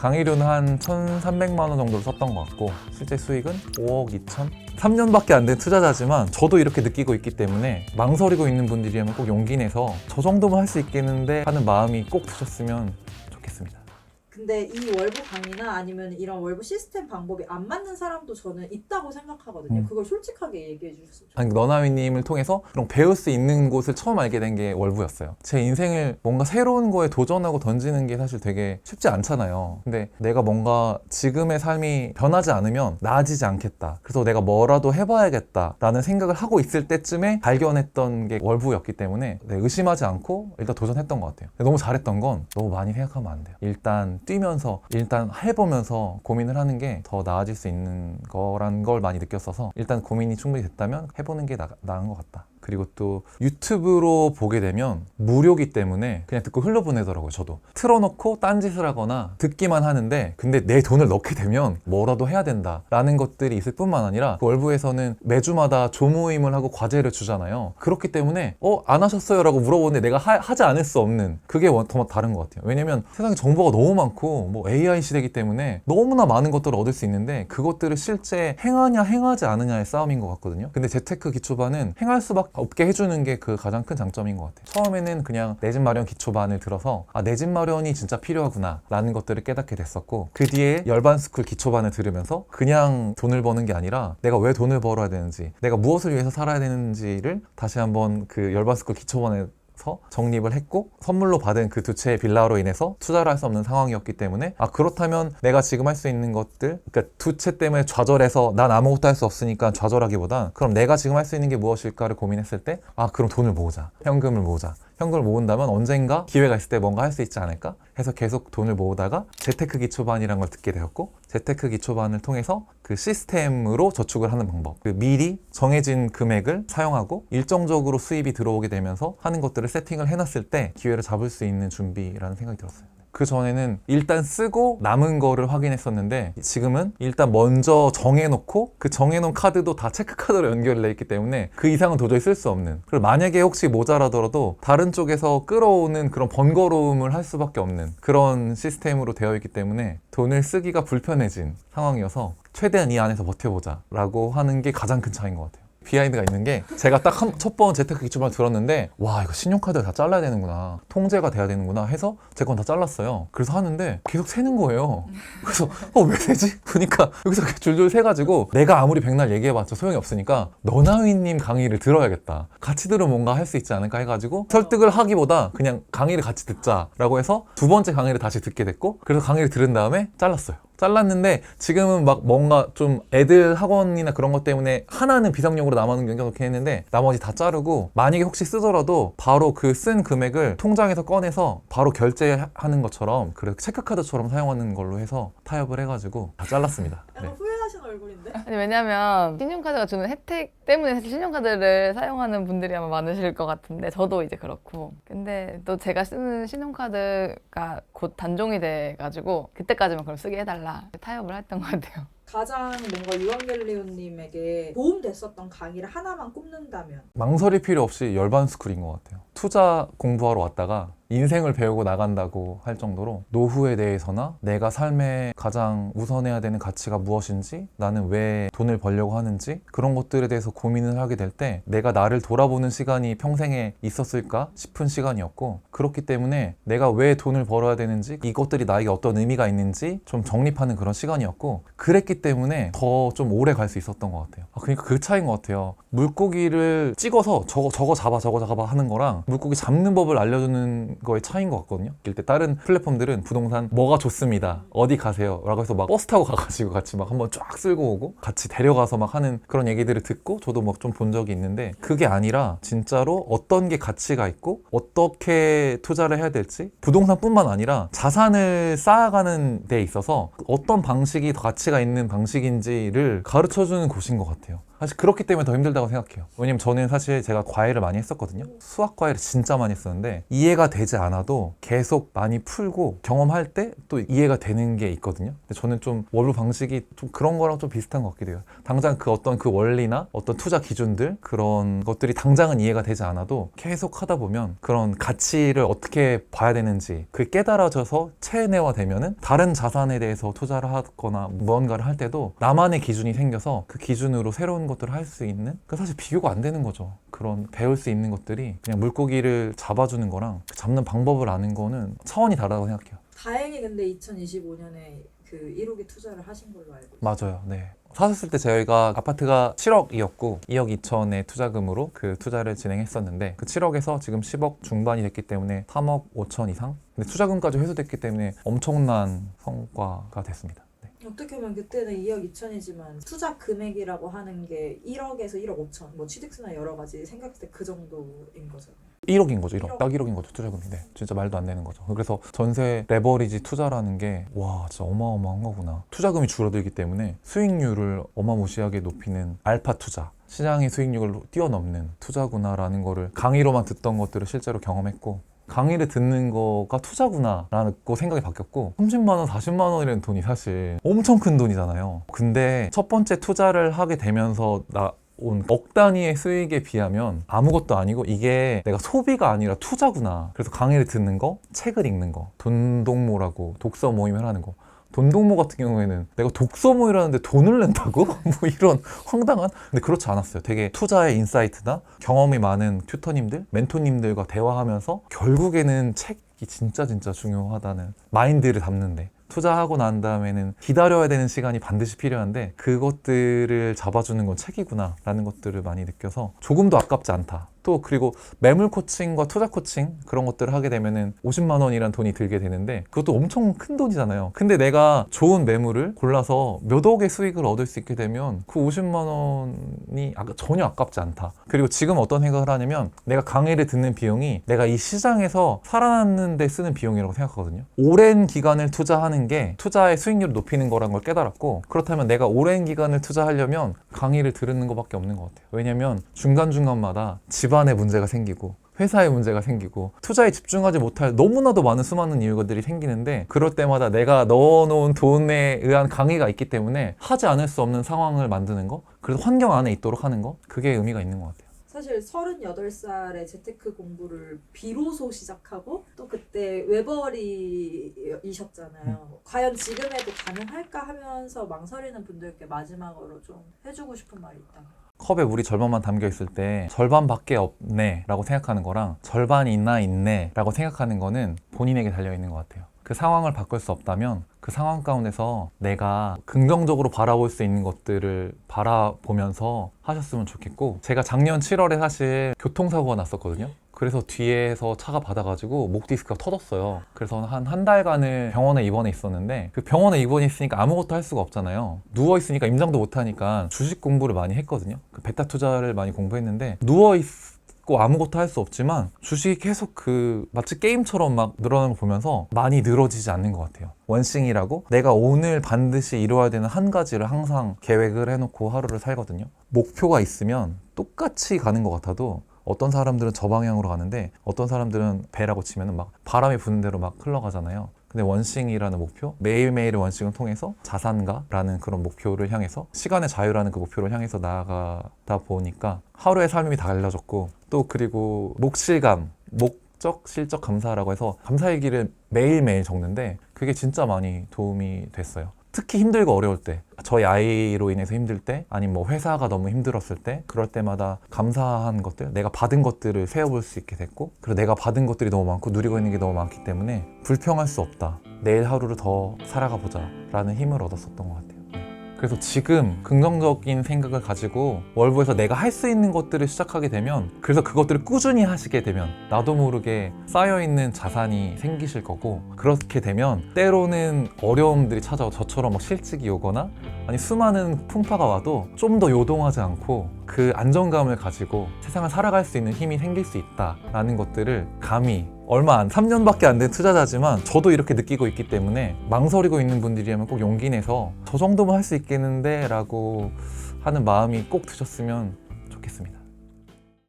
강의료는 한 1,300만 원 정도를 썼던 것 같고 실제 수익은 5억 2천? 3년밖에 안 된 투자자지만 저도 이렇게 느끼고 있기 때문에 망설이고 있는 분들이라면 꼭 용기 내서 저 정도면 할 수 있겠는데 하는 마음이 꼭 드셨으면 좋겠습니다. 근데 이 월부 강의나 아니면 이런 월부 시스템 방법이 안 맞는 사람도 저는 있다고 생각하거든요. 그걸 솔직하게 얘기해 주셨으면 좋겠어요. 아니, 너나위님을 통해서 그런 배울 수 있는 곳을 처음 알게 된 게 월부였어요. 제 인생을 뭔가 새로운 거에 도전하고 던지는 게 사실 되게 쉽지 않잖아요. 근데 내가 뭔가 지금의 삶이 변하지 않으면 나아지지 않겠다. 그래서 내가 뭐라도 해봐야겠다 라는 생각을 하고 있을 때쯤에 발견했던 게 월부였기 때문에 의심하지 않고 일단 도전했던 것 같아요. 너무 잘했던 건 너무 많이 생각하면 안 돼요. 일단 뛰면서 일단 해보면서 고민을 하는 게 더 나아질 수 있는 거란 걸 많이 느꼈어서 일단 고민이 충분히 됐다면 해보는 게 나은 것 같다. 그리고 또 유튜브로 보게 되면 무료기 때문에 그냥 듣고 흘려보내더라고요. 저도 틀어놓고 딴짓을 하거나 듣기만 하는데 근데 내 돈을 넣게 되면 뭐라도 해야 된다 라는 것들이 있을 뿐만 아니라 그 월부에서는 매주마다 조모임을 하고 과제를 주잖아요. 그렇기 때문에 안 하셨어요? 라고 물어보는데 내가 하지 않을 수 없는 그게 더 다른 것 같아요. 왜냐면 세상에 정보가 너무 많고 뭐 AI 시대이기 때문에 너무나 많은 것들을 얻을 수 있는데 그것들을 실제 행하냐 행하지 않느냐의 싸움인 것 같거든요. 근데 재테크 기초반은 행할 수밖에 없게 해주는 게 그 가장 큰 장점인 것 같아요. 처음에는 그냥 내 집 마련 기초반을 들어서 내 집 마련이 진짜 필요하구나 라는 것들을 깨닫게 됐었고 그 뒤에 열반스쿨 기초반을 들으면서 그냥 돈을 버는 게 아니라 내가 왜 돈을 벌어야 되는지 내가 무엇을 위해서 살아야 되는지를 다시 한번 그 열반스쿨 기초반에 정립을 했고 선물로 받은 그 두 채의 빌라로 인해서 투자를 할 수 없는 상황이었기 때문에 그렇다면 내가 지금 할 수 있는 것들 그러니까 두 채 때문에 좌절해서 난 아무것도 할 수 없으니까 좌절하기보다 그럼 내가 지금 할 수 있는 게 무엇일까를 고민했을 때 그럼 돈을 모으자. 현금을 모으자. 현금을 모은다면 언젠가 기회가 있을 때 뭔가 할 수 있지 않을까 해서 계속 돈을 모으다가 재테크 기초반이라는 걸 듣게 되었고 재테크 기초반을 통해서 그 시스템으로 저축을 하는 방법 미리 정해진 금액을 사용하고 일정적으로 수입이 들어오게 되면서 하는 것들을 세팅을 해놨을 때 기회를 잡을 수 있는 준비라는 생각이 들었어요. 그 전에는 일단 쓰고 남은 거를 확인했었는데 지금은 일단 먼저 정해놓고 그 정해놓은 카드도 다 체크카드로 연결돼 있기 때문에 그 이상은 도저히 쓸 수 없는 그리고 만약에 혹시 모자라더라도 다른 쪽에서 끌어오는 그런 번거로움을 할 수밖에 없는 그런 시스템으로 되어 있기 때문에 돈을 쓰기가 불편해진 상황이어서 최대한 이 안에서 버텨보자 라고 하는 게 가장 큰 차이인 것 같아요. 비하인드가 있는 게 제가 딱 첫 번 재테크 기초반을 들었는데 와 이거 신용카드를 다 잘라야 되는구나 통제가 돼야 되는구나 해서 제 건 다 잘랐어요. 그래서 하는데 계속 새는 거예요. 그래서 왜 새지? 보니까 여기서 줄줄 새가지고 내가 아무리 백날 얘기해봤자 소용이 없으니까 너나위님 강의를 들어야겠다. 같이 들으면 뭔가 할 수 있지 않을까 해가지고 설득을 하기보다 그냥 강의를 같이 듣자라고 해서 두 번째 강의를 다시 듣게 됐고 그래서 강의를 들은 다음에 잘랐는데 지금은 막 뭔가 좀 애들 학원이나 그런 것 때문에 하나는 비상용으로 남겨놓긴 했는데 나머지 다 자르고 만약에 혹시 쓰더라도 바로 그 쓴 금액을 통장에서 꺼내서 바로 결제하는 것처럼 그래서 체크카드처럼 사용하는 걸로 해서 타협을 해가지고 다 잘랐습니다. 네. 약간 후회하시는 얼굴인데? 아니, 왜냐면 신용카드가 주는 혜택 때문에 사실 신용카드를 사용하는 분들이 아마 많으실 것 같은데 저도 이제 그렇고 근데 또 제가 쓰는 신용카드가 곧 단종이 돼가지고 그때까지만 그럼 쓰게 해달라 타협을 했던 것 같아요. 가장 뭔가 유한겔리오님에게 도움됐었던 강의를 하나만 꼽는다면? 망설일 필요 없이 열반스쿨인 것 같아요. 투자 공부하러 왔다가 인생을 배우고 나간다고 할 정도로 노후에 대해서나 내가 삶에 가장 우선해야 되는 가치가 무엇인지 나는 왜 돈을 벌려고 하는지 그런 것들에 대해서 고민을 하게 될 때 내가 나를 돌아보는 시간이 평생에 있었을까 싶은 시간이었고 그렇기 때문에 내가 왜 돈을 벌어야 되는지 이것들이 나에게 어떤 의미가 있는지 좀 정립하는 그런 시간이었고 그랬기 때문에 더 좀 오래 갈 수 있었던 것 같아요. 그러니까 그 차이인 것 같아요. 물고기를 찍어서 저거 잡아 하는 거랑 물고기 잡는 법을 알려주는 거의 차이인 것 같거든요. 이때 다른 플랫폼들은 부동산 뭐가 좋습니다. 어디 가세요? 라고 해서 막 버스 타고 가가지고 같이 막 한번 쫙 쓸고 오고 같이 데려가서 막 하는 그런 얘기들을 듣고 저도 막 좀 본 적이 있는데 그게 아니라 진짜로 어떤 게 가치가 있고 어떻게 투자를 해야 될지 부동산뿐만 아니라 자산을 쌓아가는 데 있어서 어떤 방식이 더 가치가 있는 방식인지를 가르쳐주는 곳인 것 같아요. 사실 그렇기 때문에 더 힘들다고 생각해요. 왜냐면 저는 사실 제가 과외를 많이 했었거든요. 수학 과외를 진짜 많이 했었는데 이해가 되지 않아도 계속 많이 풀고 경험할 때 또 이해가 되는 게 있거든요. 근데 저는 좀 월부 방식이 좀 그런 거랑 좀 비슷한 것 같기도 해요. 당장 그 어떤 그 원리나 어떤 투자 기준들 그런 것들이 당장은 이해가 되지 않아도 계속 하다 보면 그런 가치를 어떻게 봐야 되는지 그게 깨달아져서 체내화되면은 다른 자산에 대해서 투자를 하거나 무언가를 할 때도 나만의 기준이 생겨서 그 기준으로 새로운 것들을 할 수 있는 그 사실 비교가 안 되는 거죠. 그런 배울 수 있는 것들이 그냥 물고기를 잡아주는 거랑 그 잡는 방법을 아는 거는 차원이 다르다고 생각해요. 다행히 근데 2025년에 그 1억에 투자를 하신 걸로 알고 있어요. 맞아요. 네. 샀을 때 저희가 아파트가 7억이었고 2억 2천의 투자금으로 그 투자를 진행했었는데 그 7억에서 지금 10억 중반이 됐기 때문에 3억 5천 이상? 근데 투자금까지 회수됐기 때문에 엄청난 성과가 됐습니다. 네. 어떻게 보면 그때는 2억 2천이지만 투자 금액이라고 하는 게 1억에서 1억 5천 뭐 취득세나 여러 가지 생각했을 때 그 정도인 거잖아요. 1억인 거죠. 1억. 1억. 딱 1억인 거죠. 투자금이. 네. 진짜 말도 안 되는 거죠. 그래서 전세 레버리지 투자라는 게 와 진짜 어마어마한 거구나. 투자금이 줄어들기 때문에 수익률을 어마무시하게 높이는 알파 투자. 시장의 수익률을 뛰어넘는 투자구나라는 거를 강의로만 듣던 것들을 실제로 경험했고 강의를 듣는 거가 투자구나라는 거 생각이 바뀌었고 30만 원, 40만 원이라는 돈이 사실 엄청 큰 돈이잖아요. 근데 첫 번째 투자를 하게 되면서 온 억 단위의 수익에 비하면 아무것도 아니고 이게 내가 소비가 아니라 투자구나. 그래서 강의를 듣는 거, 책을 읽는 거, 돈동모라고 독서 모임을 하는 거. 돈동모 같은 경우에는 내가 독서 모임을 하는데 돈을 낸다고? 뭐 이런 황당한? 근데 그렇지 않았어요. 되게 투자의 인사이트나 경험이 많은 튜터님들, 멘토님들과 대화하면서 결국에는 책이 진짜 중요하다는 마인드를 담는데 투자하고 난 다음에는 기다려야 되는 시간이 반드시 필요한데 그것들을 잡아주는 건 책이구나 라는 것들을 많이 느껴서 조금도 아깝지 않다. 또 그리고 매물 코칭과 투자 코칭 그런 것들을 하게 되면은 50만 원이란 돈이 들게 되는데 그것도 엄청 큰 돈이잖아요. 근데 내가 좋은 매물을 골라서 몇 억의 수익을 얻을 수 있게 되면 그 50만 원이 전혀 아깝지 않다. 그리고 지금 어떤 생각을 하냐면 내가 강의를 듣는 비용이 내가 이 시장에서 살아남는 데 쓰는 비용이라고 생각하거든요. 오랜 기간을 투자하는 게 투자의 수익률을 높이는 거라는 걸 깨달았고 그렇다면 내가 오랜 기간을 투자하려면 강의를 들은 것밖에 없는 것 같아요. 왜냐면 중간중간마다 집안에 문제가 생기고 회사에 문제가 생기고 투자에 집중하지 못할 너무나도 많은 수많은 이유들이 생기는데 그럴 때마다 내가 넣어놓은 돈에 의한 강의가 있기 때문에 하지 않을 수 없는 상황을 만드는 거 그래서 환경 안에 있도록 하는 거 그게 의미가 있는 것 같아요. 사실 38살에 재테크 공부를 비로소 시작하고 또 그때 외벌이셨잖아요. 과연 지금에도 가능할까 하면서 망설이는 분들께 마지막으로 좀 해주고 싶은 말이 있다면? 컵에 물이 절반만 담겨 있을 때 절반밖에 없네 라고 생각하는 거랑 절반이 있네 라고 생각하는 거는 본인에게 달려있는 것 같아요. 그 상황을 바꿀 수 없다면 그 상황 가운데서 내가 긍정적으로 바라볼 수 있는 것들을 바라보면서 하셨으면 좋겠고 제가 작년 7월에 사실 교통사고가 났었거든요. 그래서 뒤에서 차가 받아가지고 목 디스크가 터졌어요. 그래서 한 달간을 병원에 입원해 있었는데 그 병원에 입원해 있으니까 아무것도 할 수가 없잖아요. 누워 있으니까 임장도 못 하니까 주식 공부를 많이 했거든요. 그 베타 투자를 많이 공부했는데 누워 있고 아무것도 할 수 없지만 주식이 계속 마치 게임처럼 막 늘어나는 걸 보면서 많이 늘어지지 않는 것 같아요. 원싱이라고 내가 오늘 반드시 이루어야 되는 한 가지를 항상 계획을 해놓고 하루를 살거든요. 목표가 있으면 똑같이 가는 것 같아도 어떤 사람들은 저 방향으로 가는데 어떤 사람들은 배라고 치면 막 바람이 부는 대로 막 흘러가잖아요. 근데 원싱이라는 목표, 매일매일의 원싱을 통해서 자산가라는 그런 목표를 향해서 시간의 자유라는 그 목표를 향해서 나아가다 보니까 하루의 삶이 달라졌고 또 그리고 목실감, 목적, 실적 감사라고 해서 감사일기를 매일매일 적는데 그게 진짜 많이 도움이 됐어요. 특히 힘들고 어려울 때 저희 아이로 인해서 힘들 때 아니면 뭐 회사가 너무 힘들었을 때 그럴 때마다 감사한 것들 내가 받은 것들을 세어볼 수 있게 됐고 그리고 내가 받은 것들이 너무 많고 누리고 있는 게 너무 많기 때문에 불평할 수 없다. 내일 하루를 더 살아가 보자 라는 힘을 얻었었던 것 같아요. 그래서 지금 긍정적인 생각을 가지고 월부에서 내가 할 수 있는 것들을 시작하게 되면 그래서 그것들을 꾸준히 하시게 되면 나도 모르게 쌓여있는 자산이 생기실 거고 그렇게 되면 때로는 어려움들이 찾아와 저처럼 막 실직이 오거나 아니 수많은 풍파가 와도 좀 더 요동하지 않고 그 안정감을 가지고 세상을 살아갈 수 있는 힘이 생길 수 있다라는 것들을 감히 3년밖에 안 된 투자자지만 저도 이렇게 느끼고 있기 때문에 망설이고 있는 분들이라면 꼭 용기 내서 저 정도면 할 수 있겠는데 라고 하는 마음이 꼭 드셨으면 좋겠습니다.